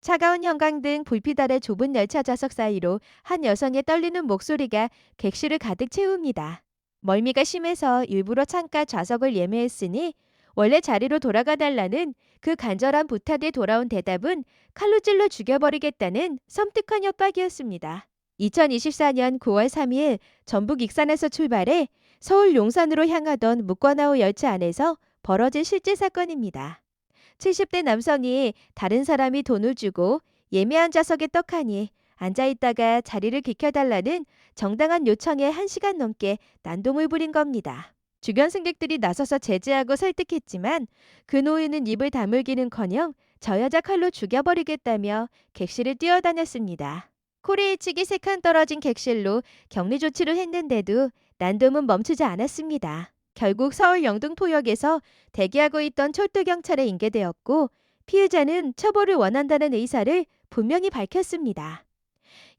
차가운 형광 등 불빛 아래 좁은 열차 좌석 사이로 한 여성의 떨리는 목소리가 객실을 가득 채웁니다. 멀미가 심해서 일부러 창가 좌석을 예매했으니 원래 자리로 돌아가 달라는 그 간절한 부탁에 돌아온 대답은 칼로 찔러 죽여버리겠다는 섬뜩한 협박이었습니다. 2024년 9월 3일 전북 익산에서 출발해 서울 용산으로 향하던 묵과나오 열차 안에서 벌어진 실제 사건입니다. 70대 남성이 다른 사람이 돈을 주고 예매한 좌석에 떡하니 앉아있다가 자리를 비켜달라는 정당한 요청에 1시간 넘게 난동을 부린 겁니다. 주변 승객들이 나서서 제지하고 설득했지만 그 노인은 입을 다물기는커녕 저 여자 칼로 죽여버리겠다며 객실을 뛰어다녔습니다. 코레일 측이 3칸 떨어진 객실로 격리 조치를 했는데도 난동은 멈추지 않았습니다. 결국 서울 영등포역에서 대기하고 있던 철도경찰에 인계되었고 피해자는 처벌을 원한다는 의사를 분명히 밝혔습니다.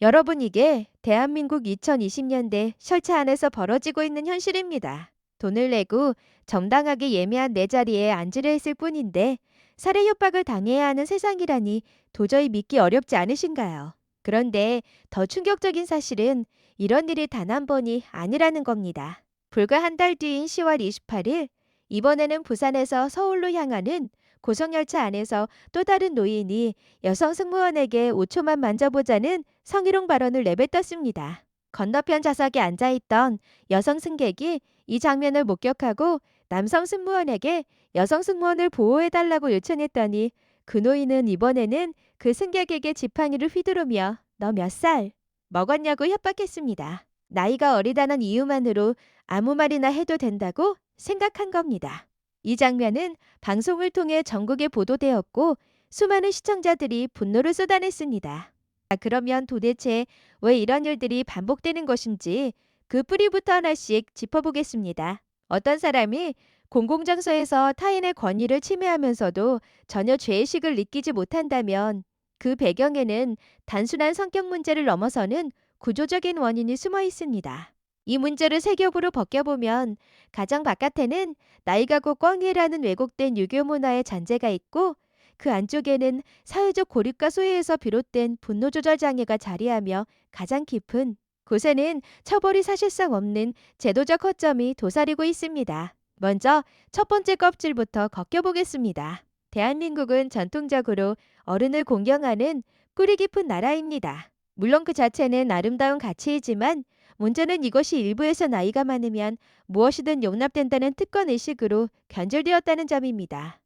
여러분, 이게 대한민국 2020년대 열차 안에서 벌어지고 있는 현실입니다. 돈을 내고 정당하게 예매한 내 자리에 앉으려 했을 뿐인데 살해 협박을 당해야 하는 세상이라니 도저히 믿기 어렵지 않으신가요? 그런데 더 충격적인 사실은 이런 일이 단 한 번이 아니라는 겁니다. 불과 한 달 뒤인 10월 28일, 이번에는 부산에서 서울로 향하는 고속열차 안에서 또 다른 노인이 여성 승무원에게 5초만 만져보자는 성희롱 발언을 내뱉었습니다. 건너편 좌석에 앉아있던 여성 승객이 이 장면을 목격하고 남성 승무원에게 여성 승무원을 보호해달라고 요청했더니 그 노인은 이번에는 그 승객에게 지팡이를 휘두르며 너 몇 살? 먹었냐고 협박했습니다. 나이가 어리다는 이유만으로 아무 말이나 해도 된다고 생각한 겁니다. 이 장면은 방송을 통해 전국에 보도되었고 수많은 시청자들이 분노를 쏟아냈습니다. 그러면 도대체 왜 이런 일들이 반복되는 것인지 그 뿌리부터 하나씩 짚어보겠습니다. 어떤 사람이 공공장소에서 타인의 권위를 침해하면서도 전혀 죄의식을 느끼지 못한다면 그 배경에는 단순한 성격 문제를 넘어서는 구조적인 원인이 숨어 있습니다. 이 문제를 세 겹으로 벗겨보면 가정 바깥에는 나이가 곧 꽝이라는 왜곡된 유교 문화의 잔재가 있고 그 안쪽에는 사회적 고립과 소외에서 비롯된 분노 조절 장애가 자리하며 가장 깊은 곳에는 처벌이 사실상 없는 제도적 허점이 도사리고 있습니다. 먼저 첫 번째 껍질부터 벗겨보겠습니다. 대한민국은 전통적으로 어른을 공경하는 뿌리 깊은 나라입니다. 물론 그 자체는 아름다운 가치이지만 문제는 이것이 일부에서 나이가 많으면 무엇이든 용납된다는 특권의식으로 변질되었다는 점입니다.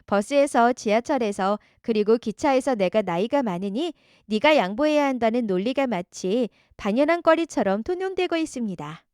버스에서, 지하철에서, 그리고 기차에서 내가 나이가 많으니 네가 양보해야 한다는 논리가 마치 당연한 거리처럼 통용되고 있습니다.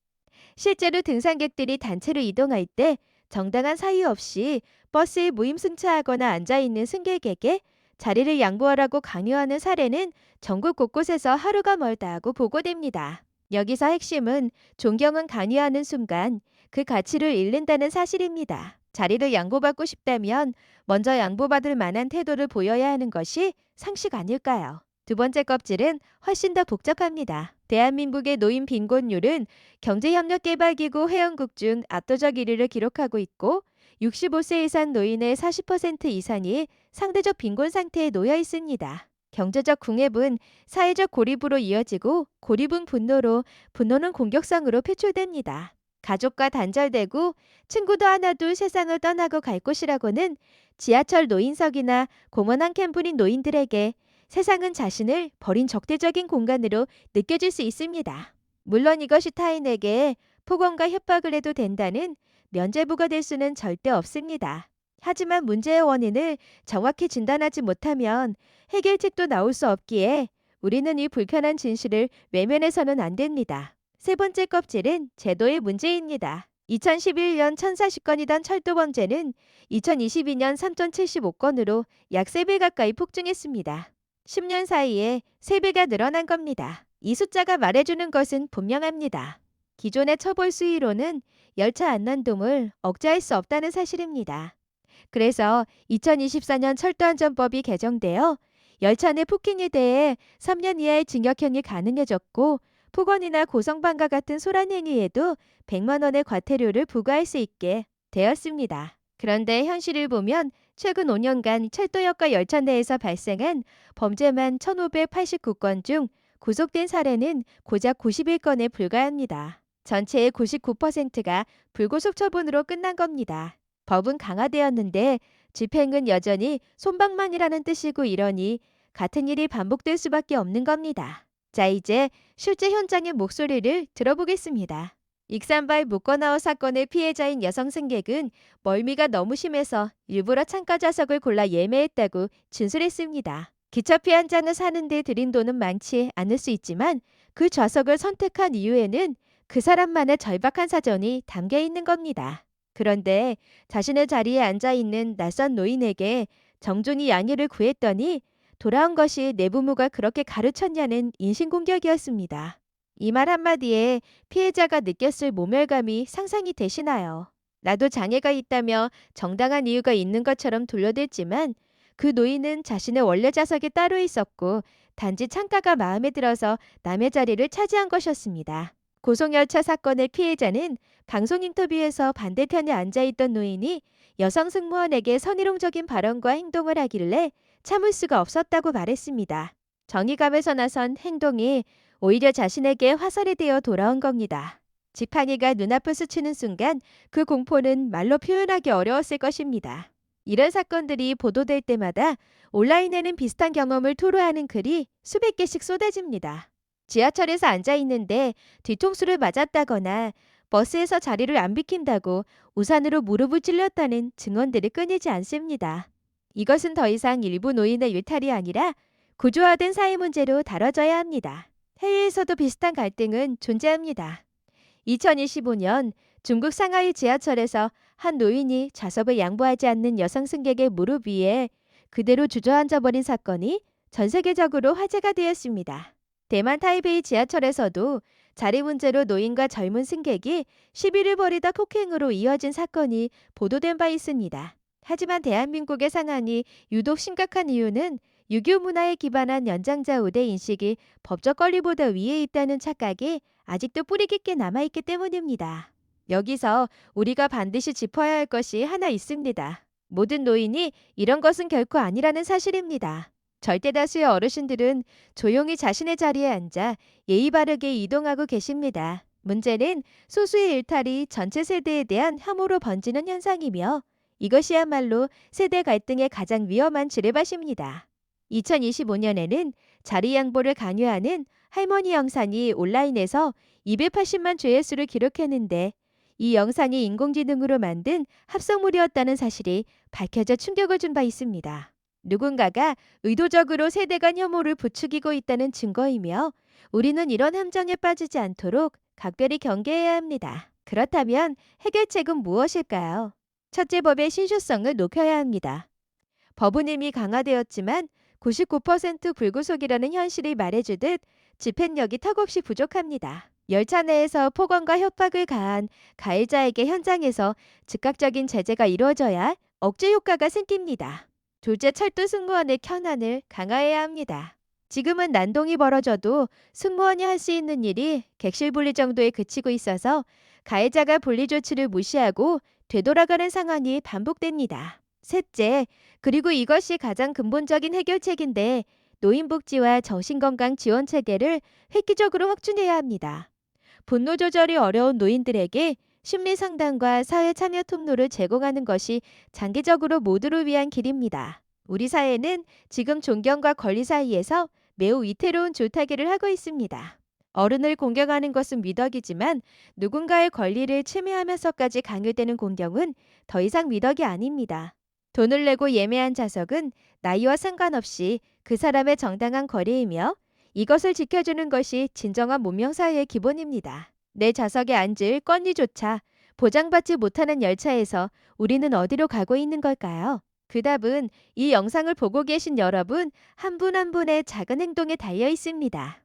실제로 등산객들이 단체로 이동할 때 정당한 사유 없이 버스에 무임승차하거나 앉아있는 승객에게 자리를 양보하라고 강요하는 사례는 전국 곳곳에서 하루가 멀다 하고 보고됩니다. 여기서 핵심은 존경은 강요하는 순간 그 가치를 잃는다는 사실입니다. 자리를 양보받고 싶다면 먼저 양보받을 만한 태도를 보여야 하는 것이 상식 아닐까요? 두 번째 껍질은 훨씬 더 복잡합니다. 대한민국의 노인 빈곤율은 경제협력개발기구 회원국 중 압도적 1위를 기록하고 있고 65세 이상 노인의 40% 이상이 상대적 빈곤 상태에 놓여 있습니다. 경제적 궁합은 사회적 고립으로 이어지고 고립은 분노로, 분노는 공격성으로 표출됩니다. 가족과 단절되고 친구도 하나둘 세상을 떠나고 갈 곳이라고는 지하철 노인석이나 공원 한 캔뿐인 노인들에게 세상은 자신을 버린 적대적인 공간으로 느껴질 수 있습니다. 물론 이것이 타인에게 폭언과 협박을 해도 된다는 면죄부가 될 수는 절대 없습니다. 하지만 문제의 원인을 정확히 진단하지 못하면 해결책도 나올 수 없기에 우리는 이 불편한 진실을 외면해서는 안 됩니다. 세 번째 껍질은 제도의 문제입니다. 2011년 1,040건이던 철도 범죄는 2022년 3,075건으로 약 3배 가까이 폭증했습니다. 10년 사이에 3배가 늘어난 겁니다. 이 숫자가 말해주는 것은 분명합니다. 기존의 처벌 수위로는 열차 안난동을 억제할 수 없다는 사실입니다. 그래서 2024년 철도안전법이 개정되어 열차 내 폭행에 대해 3년 이하의 징역형이 가능해졌고 폭언이나 고성방가 같은 소란 행위에도 100만 원의 과태료를 부과할 수 있게 되었습니다. 그런데 현실을 보면 최근 5년간 철도역과 열차 내에서 발생한 범죄만 1,589건 중 구속된 사례는 고작 91건에 불과합니다. 전체의 99%가 불구속 처분으로 끝난 겁니다. 법은 강화되었는데 집행은 여전히 손방망이라는 뜻이고 이러니 같은 일이 반복될 수밖에 없는 겁니다. 자, 이제 실제 현장의 목소리를 들어보겠습니다. 익산발 묶어나오 사건의 피해자인 여성 승객은 멀미가 너무 심해서 일부러 창가 좌석을 골라 예매했다고 진술했습니다. 기차피 한 잔을 사는데 들인 돈은 많지 않을 수 있지만 그 좌석을 선택한 이유에는 그 사람만의 절박한 사정이 담겨 있는 겁니다. 그런데 자신의 자리에 앉아 있는 낯선 노인에게 정중히 양해를 구했더니 돌아온 것이 내 부모가 그렇게 가르쳤냐는 인신공격이었습니다. 이 말 한마디에 피해자가 느꼈을 모멸감이 상상이 되시나요? 나도 장애가 있다며 정당한 이유가 있는 것처럼 돌려댔지만 그 노인은 자신의 원래 좌석에 따로 있었고 단지 창가가 마음에 들어서 남의 자리를 차지한 것이었습니다. 고속열차 사건의 피해자는 방송 인터뷰에서 반대편에 앉아있던 노인이 여성 승무원에게 선희롱적인 발언과 행동을 하길래 참을 수가 없었다고 말했습니다. 정의감에서 나선 행동이 오히려 자신에게 화살이 되어 돌아온 겁니다. 지팡이가 눈앞을 스치는 순간 그 공포는 말로 표현하기 어려웠을 것입니다. 이런 사건들이 보도될 때마다 온라인에는 비슷한 경험을 토로하는 글이 수백 개씩 쏟아집니다. 지하철에서 앉아 있는데 뒤통수를 맞았다거나 버스에서 자리를 안 비킨다고 우산으로 무릎을 찔렸다는 증언들이 끊이지 않습니다. 이것은 더 이상 일부 노인의 일탈이 아니라 구조화된 사회 문제로 다뤄져야 합니다. 해외에서도 비슷한 갈등은 존재합니다. 2025년 중국 상하이 지하철에서 한 노인이 좌석을 양보하지 않는 여성 승객의 무릎 위에 그대로 주저앉아 버린 사건이 전 세계적으로 화제가 되었습니다. 대만 타이베이 지하철에서도 자리 문제로 노인과 젊은 승객이 시비를 벌이다 폭행으로 이어진 사건이 보도된 바 있습니다. 하지만 대한민국의 상황이 유독 심각한 이유는 유교 문화에 기반한 연장자 우대 인식이 법적 권리보다 위에 있다는 착각이 아직도 뿌리 깊게 남아있기 때문입니다. 여기서 우리가 반드시 짚어야 할 것이 하나 있습니다. 모든 노인이 이런 것은 결코 아니라는 사실입니다. 절대 다수의 어르신들은 조용히 자신의 자리에 앉아 예의 바르게 이동하고 계십니다. 문제는 소수의 일탈이 전체 세대에 대한 혐오로 번지는 현상이며 이것이야말로 세대 갈등의 가장 위험한 지뢰밭입니다. 2025년에는 자리 양보를 강요하는 할머니 영상이 온라인에서 280만 조회수를 기록했는데 이 영상이 인공지능으로 만든 합성물이었다는 사실이 밝혀져 충격을 준 바 있습니다. 누군가가 의도적으로 세대 간 혐오를 부추기고 있다는 증거이며 우리는 이런 함정에 빠지지 않도록 각별히 경계해야 합니다. 그렇다면 해결책은 무엇일까요? 첫째, 법의 신슈성을 높여야 합니다. 법은 이미 강화되었지만 99% 불구속이라는 현실이 말해주듯 집행력이 턱없이 부족합니다. 열차 내에서 폭언과 협박을 가한 가해자에게 현장에서 즉각적인 제재가 이루어져야 억제 효과가 생깁니다. 둘째, 철도 승무원의 현안을 강화해야 합니다. 지금은 난동이 벌어져도 승무원이 할 수 있는 일이 객실 분리 정도에 그치고 있어서 가해자가 분리 조치를 무시하고 되돌아가는 상황이 반복됩니다. 셋째, 그리고 이것이 가장 근본적인 해결책인데 노인복지와 정신건강 지원 체계를 획기적으로 확충해야 합니다. 분노 조절이 어려운 노인들에게 심리 상담과 사회 참여 통로를 제공하는 것이 장기적으로 모두를 위한 길입니다. 우리 사회는 지금 존경과 권리 사이에서 매우 위태로운 줄타기를 하고 있습니다. 어른을 공경하는 것은 미덕이지만 누군가의 권리를 침해하면서까지 강요되는 공경은 더 이상 미덕이 아닙니다. 돈을 내고 예매한 좌석은 나이와 상관없이 그 사람의 정당한 권리이며 이것을 지켜주는 것이 진정한 문명사회의 기본입니다. 내 좌석에 앉을 권리조차 보장받지 못하는 열차에서 우리는 어디로 가고 있는 걸까요? 그 답은 이 영상을 보고 계신 여러분 한 분 한 분의 작은 행동에 달려 있습니다.